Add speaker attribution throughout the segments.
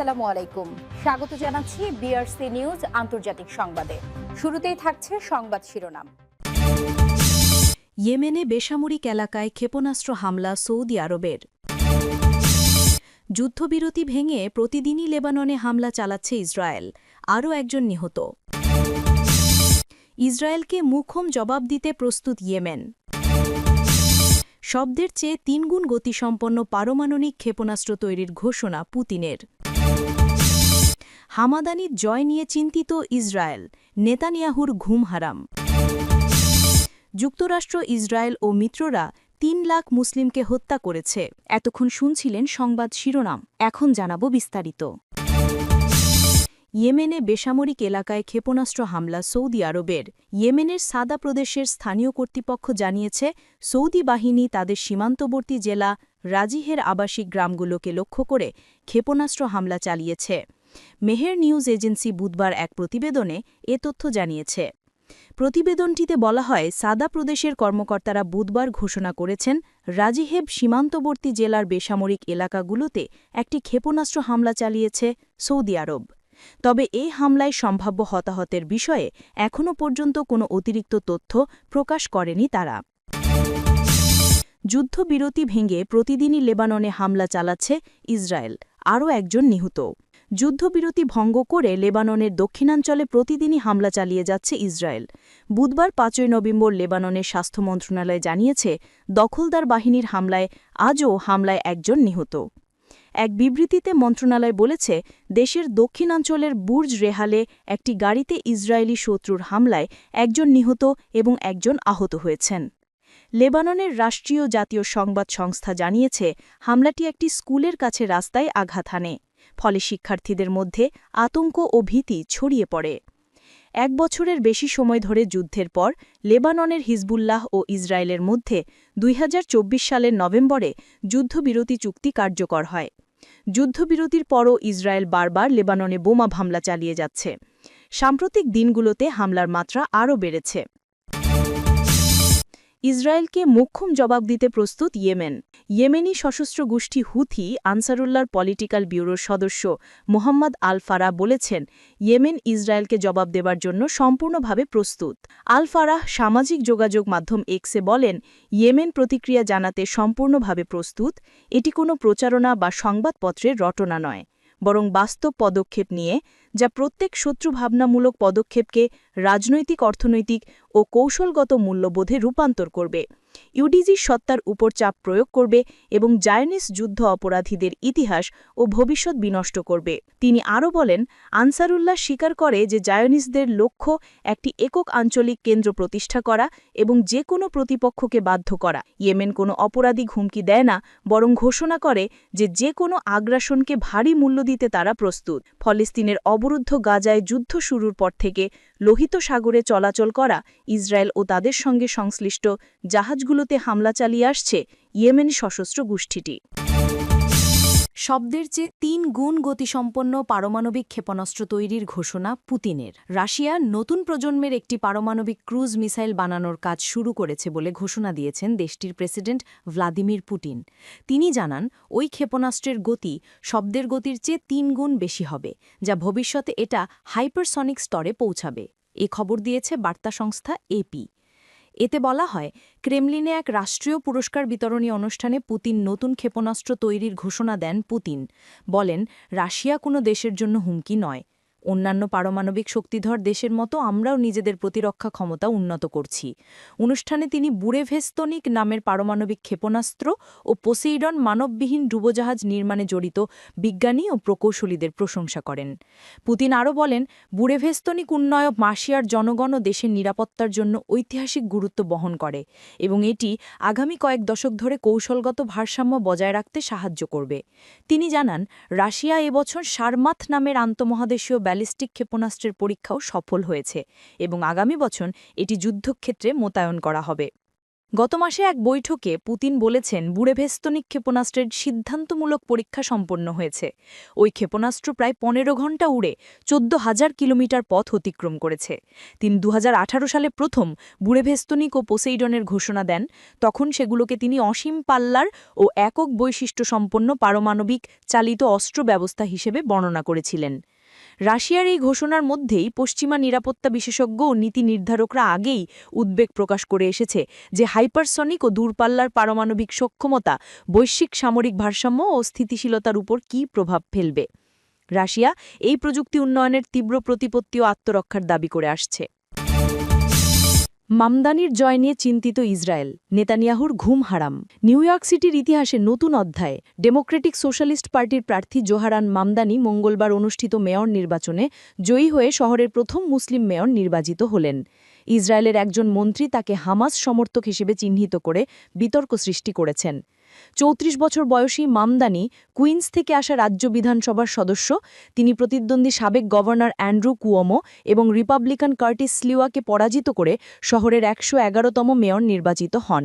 Speaker 1: আসসালামু আলাইকুম। স্বাগত জানাচ্ছি বিআরসি নিউজ আন্তর্জাতিক সংবাদে। শুরুতেই থাকছে সংবাদ শিরোনাম।
Speaker 2: ইয়েমেনে বেসামরিক এলাকায় ক্ষেপণাস্ত্র হামলা সৌদি আরবের। যুদ্ধবিরতি ভেঙে প্রতিদিনই লেবাননে হামলা চালাচ্ছে ইসরায়েল, আরও একজন নিহত। ইসরায়েলকে মুখোম জবাব দিতে প্রস্তুত ইয়েমেন। শব্দের চেয়ে ৩ গুণ গতিসম্পন্ন পারমাণবিক ক্ষেপণাস্ত্র তৈরির ঘোষণা পুতিনের। হামাদানির জয় নিয়ে চিন্তিত ইসরায়েল, নেতানিয়াহুর ঘুম হারাম। যুক্তরাষ্ট্র, ইসরায়েল ও মিত্ররা ৩ লাখ মুসলিমকে হত্যা করেছে। এতক্ষণ শুনছিলেন সংবাদ শিরোনাম, এখন জানাব বিস্তারিত। ইয়েমেনে বেসামরিক এলাকায় ক্ষেপণাস্ত্র হামলা সৌদি আরবের। ইয়েমেনের সাদা প্রদেশের স্থানীয় কর্তৃপক্ষ জানিয়েছে, সৌদি বাহিনী তাদের সীমান্তবর্তী জেলা রাজিহের আবাসিক গ্রামগুলোকে লক্ষ্য করে ক্ষেপণাস্ত্র হামলা চালিয়েছে। মেহের নিউজ এজেন্সি বুধবার এক প্রতিবেদনে এ তথ্য জানিয়েছে। প্রতিবেদনটিতে বলা হয়, সাদা প্রদেশের কর্মকর্তারা বুধবার ঘোষণা করেছেন, রাজিহেব সীমান্তবর্তী জেলার বেসামরিক এলাকাগুলোতে একটি ক্ষেপণাস্ত্র হামলা চালিয়েছে সৌদি আরব। তবে এই হামলায় সম্ভাব্য হতাহতের বিষয়ে এখনও পর্যন্ত কোনো অতিরিক্ত তথ্য প্রকাশ করেনি তারা। যুদ্ধবিরতি ভেঙে প্রতিদিনই লেবাননে হামলা চালাচ্ছে ইসরায়েল, আরও একজন নিহত। যুদ্ধবিরতি ভঙ্গ করে লেবাননের দক্ষিণাঞ্চলে প্রতিদিনই হামলা চালিয়ে যাচ্ছে ইসরায়েল। বুধবার ৫ই নভেম্বর লেবাননের স্বাস্থ্য মন্ত্রণালয় জানিয়েছে, দখলদার বাহিনীর আজও হামলায় একজন নিহত। এক বিবৃতিতে মন্ত্রণালয় বলেছে, দেশের দক্ষিণাঞ্চলের বুর্জ রেহালে একটি গাড়িতে ইসরায়েলি শত্রুর হামলায় একজন নিহত এবং একজন আহত হয়েছেন। লেবাননের রাষ্ট্রীয় জাতীয় সংবাদ সংস্থা জানিয়েছে, হামলাটি একটি স্কুলের কাছে রাস্তায় আঘাত হানে, ফলে শিক্ষার্থীদের মধ্যে আতঙ্ক ও ভীতি ছড়িয়ে পড়ে। ১ বছরের বেশি সময় ধরে যুদ্ধের পর লেবাননের হিজবুল্লাহ ও ইসরায়েলের মধ্যে ২০২৪ সালের নভেম্বরে যুদ্ধবিরতি চুক্তি কার্যকর হয়। যুদ্ধবিরতির পরও ইসরায়েল বারবার লেবাননে বোমা হামলা চালিয়ে যাচ্ছে। সাম্প্রতিক দিনগুলোতে হামলার মাত্রা আরও বেড়েছে। ইসরায়েলকে মোক্ষম জবাব দিতে প্রস্তুত ইয়েমেন। ইয়েমেনি সশস্ত্র গোষ্ঠী হুথি আনসারুল্লাহর পলিটিক্যাল ব্যুরোর সদস্য মোহাম্মদ আল ফারাহ বলেছেন, ইয়েমেন ইসরায়েলকে জবাব দেবার জন্য সম্পূর্ণভাবে প্রস্তুত। আল ফারাহ সামাজিক যোগাযোগ মাধ্যম এক্সে বলেন, ইয়েমেন প্রতিক্রিয়া জানাতে সম্পূর্ণভাবে প্রস্তুত। এটি কোনো প্রচারণা বা সংবাদপত্রের রটনা নয়, বরং বাস্তব পদক্ষেপ নিয়ে, যা প্রত্যেক শত্রুভাবনামূলক পদক্ষেপকে রাজনৈতিক, অর্থনৈতিক ও কৌশলগত মূল্যবোধে রূপান্তর করবে। ইউডিজির সত্তার উপর চাপ প্রয়োগ করবে এবং জায়নিস যুদ্ধ অপরাধীদের ইতিহাস ও ভবিষ্যৎ বিনষ্ট করবে। তিনি আরও বলেন, আনসারুল্লাহ স্বীকার করে যে জায়নিসদের লক্ষ্য একটি একক আঞ্চলিক কেন্দ্র প্রতিষ্ঠা করা এবং যে কোনো প্রতিপক্ষকে বাধ্য করা। ইয়েমেন কোনো অপরাধী হুমকি দেয় না, বরং ঘোষণা করে যে কোনো আগ্রাসনকে ভারী মূল্য দিতে তারা প্রস্তুত। ফলস্তিনের অবরুদ্ধ গাজায় যুদ্ধ শুরুর পর থেকে লোহিত সাগরে চলাচল করা ইসরায়েল ও তাদের সঙ্গে সংশ্লিষ্ট জাহাজগুলোতে হামলা চালিয়ে আসছে ইয়েমেনি সশস্ত্র গোষ্ঠীটি। শব্দের চেয়ে ৩ গুণ গতিসম্পন্ন পারমাণবিক ক্ষেপণাস্ত্র তৈরির ঘোষণা পুতিনের। রাশিয়া নতুন প্রজন্মের একটি পারমাণবিক ক্রুজ মিসাইল বানানোর কাজ শুরু করেছে বলে ঘোষণা দিয়েছেন দেশটির প্রেসিডেন্ট ভ্লাদিমির পুতিন। তিনি জানান, ওই ক্ষেপণাস্ত্রের গতি শব্দের গতির চেয়ে ৩ গুণ বেশি হবে, যা ভবিষ্যতে এটা হাইপারসনিক স্তরে পৌঁছাবে। এ খবর দিয়েছে বার্তা সংস্থা এপি। এতে বলা হয়, ক্রেমলিনে এক রাষ্ট্রীয় পুরস্কার বিতরণী অনুষ্ঠানে পুতিন নতুন ক্ষেপণাস্ত্র তৈরির ঘোষণা দেন। পুতিন বলেন, রাশিয়া কোনো দেশের জন্য হুমকি নয়। অন্যান্য পারমাণবিক শক্তিধর দেশের মতো আমরাও নিজেদের প্রতিরক্ষা ক্ষমতা উন্নত করছি। অনুষ্ঠানে তিনি বুরেভেস্তনিক নামের পারমাণবিক ক্ষেপণাস্ত্র ও পোসেইডন মানববিহীন ডুবোজাহাজ নির্মাণে জড়িত বিজ্ঞানী ও প্রকৌশলীদের প্রশংসা করেন। পুতিন আরও বলেন, বুরেভেস্তনিক উন্নয়ন রাশিয়ার জনগণ ও দেশের নিরাপত্তার জন্য ঐতিহাসিক গুরুত্ব বহন করে এবং এটি আগামী কয়েক দশক ধরে কৌশলগত ভারসাম্য বজায় রাখতে সাহায্য করবে। তিনি জানান, রাশিয়া এবছর সারমাথ নামের আন্তঃমহাদেশীয় ব্যালিস্টিক ক্ষেপণাস্ত্রের পরীক্ষাও সফল হয়েছে এবং আগামী বছর এটি যুদ্ধক্ষেত্রে মোতায়েন করা হবে। গত মাসে এক বৈঠকে পুতিন বলেছেন বুড়েভেস্তনিক ক্ষেপণাস্ত্রের সিদ্ধান্তমূলক পরীক্ষা সম্পন্ন হয়েছে। ওই ক্ষেপণাস্ত্র প্রায় ১৫ ঘণ্টা উড়ে ১৪,০০০ কিলোমিটার পথ অতিক্রম করেছে। তিনি ২০১৮ সালে প্রথম বুড়েভেস্তনিক ও পোসেইডনের ঘোষণা দেন। তখন সেগুলোকে তিনি অসীম পাল্লার ও একক বৈশিষ্ট্য সম্পন্ন পারমাণবিক চালিত অস্ত্র ব্যবস্থা হিসেবে বর্ণনা করেছিলেন। রাশিয়ার এই ঘোষণার মধ্যেই পশ্চিমা নিরাপত্তা বিশেষজ্ঞ ও নীতি নির্ধারকরা আগেই উদ্বেগ প্রকাশ করে এসেছে যে হাইপারসনিক ও দূরপাল্লার পারমাণবিক সক্ষমতা বৈশ্বিক সামরিক ভারসাম্য ও স্থিতিশীলতার উপর কী প্রভাব ফেলবে। রাশিয়া এই প্রযুক্তি উন্নয়নের তীব্র প্রতিপত্তি ও আত্মরক্ষার দাবি করে আসছে। মামদানির জয় নিয়ে চিন্তিত ইসরায়েল, নেতানিয়াহুর ঘুম হারাম। নিউ ইয়র্ক সিটির ইতিহাসে নতুন অধ্যায়। ডেমোক্রেটিক সোশ্যালিস্ট পার্টির প্রার্থী জোহারান মামদানি মঙ্গলবার অনুষ্ঠিত মেয়র নির্বাচনে জয়ী হয়ে শহরের প্রথম মুসলিম মেয়র নির্বাচিত হলেন। ইসরায়েলের একজন মন্ত্রী তাকে হামাস সমর্থক হিসেবে চিহ্নিত করে বিতর্ক সৃষ্টি করেছেন। ৩৪ বছর বয়সী মামদানি কুইন্স থেকে আসা রাজ্য বিধানসভার সদস্য। তিনি প্রতিদ্বন্দ্বী সাবেক গভর্নর অ্যান্ড্রু কুওমো এবং রিপাবলিকান কার্টিস স্লিওয়াকে পরাজিত করে শহরের ১১১তম মেয়র নির্বাচিত হন।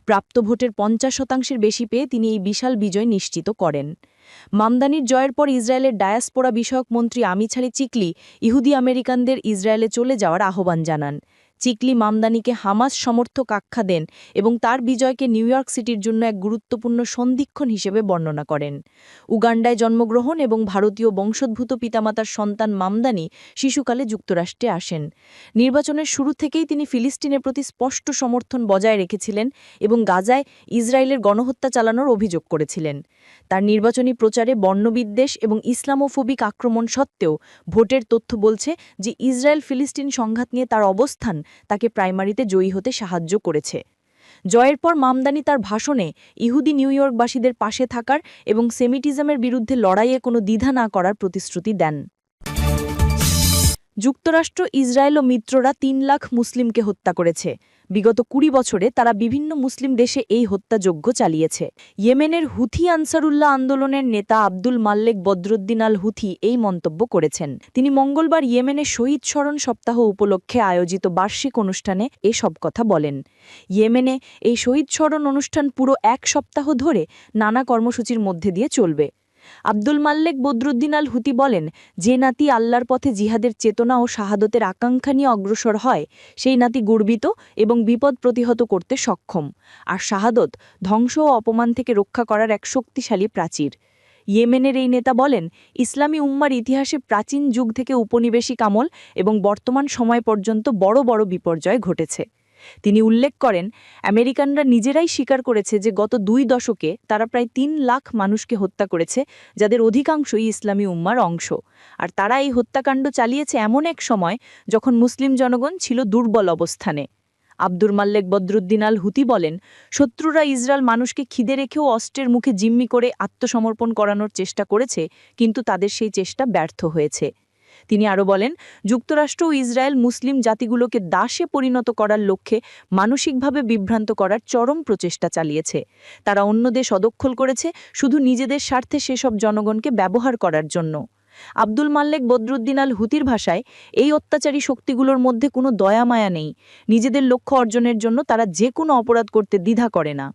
Speaker 2: প্রাপ্ত ভোটের ৫০% বেশি পেয়ে তিনি এই বিশাল বিজয় নিশ্চিত করেন। মামদানির জয়ের পর ইসরায়েলের ডায়াসপোরা বিষয়ক মন্ত্রী আমিছালি চিকলি ইহুদি আমেরিকানদের ইসরায়েলে চলে যাওয়ার আহ্বান জানান। চিকলি মামদানিকে হামাস সমর্থক আখ্যা দেন এবং তার বিজয়কে নিউ ইয়র্ক সিটির জন্য এক গুরুত্বপূর্ণ সন্ধিক্ষণ হিসেবে বর্ণনা করেন। উগান্ডায় জন্মগ্রহণ এবং ভারতীয় বংশোদ্ভূত পিতামাতার সন্তান মামদানি শিশুকালে যুক্তরাষ্ট্রে আসেন। নির্বাচনের শুরু থেকেই তিনি ফিলিস্তিনের প্রতি স্পষ্ট সমর্থন বজায় রেখেছিলেন এবং গাজায় ইসরায়েলের গণহত্যা চালানোর অভিযোগ করেছিলেন। তার নির্বাচনী প্রচারে বর্ণবিদ্বেষ এবং ইসলামোফোবিক আক্রমণ সত্ত্বেও ভোটের তথ্য বলছে যে ইসরায়েল ফিলিস্তিন সংঘাত নিয়ে তার অবস্থান তাকে প্রাইমারিতে জয়ী হতে সাহায্য করেছে। জয়ের পর মামদানি তার ভাষণে ইহুদি নিউ ইয়র্কবাসীদের পাশে থাকার এবং সেমিটিজমের বিরুদ্ধে লড়াইয়ে কোনো দ্বিধা না করার প্রতিশ্রুতি দেন। যুক্তরাষ্ট্র, ইসরায়েল ও মিত্ররা ৩ লাখ মুসলিমকে হত্যা করেছে। বিগত ২০ বছরে তারা বিভিন্ন মুসলিম দেশে এই হত্যাযজ্ঞ চালিয়েছে। ইয়েমেনের হুথি আনসারুল্লাহ আন্দোলনের নেতা আব্দুল মাল্লেক বদরুদ্দিন আল হুথি এই মন্তব্য করেছেন। তিনি মঙ্গলবার ইয়েমেনের শহীদ স্মরণ সপ্তাহ উপলক্ষে আয়োজিত বার্ষিক অনুষ্ঠানে এসব কথা বলেন। ইয়েমেনে এই শহীদ স্মরণ অনুষ্ঠান পুরো ১ সপ্তাহ ধরে নানা কর্মসূচির মধ্যে দিয়ে চলবে। আব্দুল মাল্লেক বদরুদ্দিন আল হুথি বলেন, যে নাতি আল্লাহর পথে জিহাদের চেতনা ও শাহাদতের আকাঙ্ক্ষা নিয়ে অগ্রসর হয় সেই নাতি গর্বিত এবং বিপদ প্রতিহত করতে সক্ষম। আর শাহাদত ধ্বংস ও অপমান থেকে রক্ষা করার এক শক্তিশালী প্রাচীর। ইয়েমেনের এই নেতা বলেন, ইসলামী উম্মার ইতিহাসে প্রাচীন যুগ থেকে উপনিবেশিক আমল এবং বর্তমান সময় পর্যন্ত বড় বড় বিপর্যয় ঘটেছে। তিনি উল্লেখ করেন, আমেরিকানরা নিজেরাই স্বীকার করেছে যে গত ২ দশকে তারা প্রায় ৩ লাখ মানুষকে হত্যা করেছে, যাদের অধিকাংশই ইসলামী উম্মার অংশ। আর তারা এই হত্যাকাণ্ড চালিয়েছে এমন এক সময় যখন মুসলিম জনগণ ছিল দুর্বল অবস্থানে। আব্দুল মাল্লেক বদরুদ্দিন আল হুথি বলেন, শত্রুরা ইসরায়েল মানুষকে খিদে রেখেও অস্ত্রের মুখে জিম্মি করে আত্মসমর্পণ করানোর চেষ্টা করেছে, কিন্তু তাদের সেই চেষ্টা ব্যর্থ হয়েছে। তিনি আরও বলেন, যুক্তরাষ্ট্র ও ইসরায়েল মুসলিম জাতিগুলোকে দাসে পরিণত করার লক্ষ্যে মানসিকভাবে বিভ্রান্ত করার চরম প্রচেষ্টা চালিয়েছে। তারা অন্য দেশ অদখল করেছে শুধু নিজেদের স্বার্থে সেসব জনগণকে ব্যবহার করার জন্য। আব্দুল মাল্লেক বদরুদ্দিন আল হুথির ভাষায়, এই অত্যাচারী শক্তিগুলোর মধ্যে কোনো দয়া মায়া নেই। নিজেদের লক্ষ্য অর্জনের জন্য তারা যে কোনো অপরাধ করতে দ্বিধা করে না।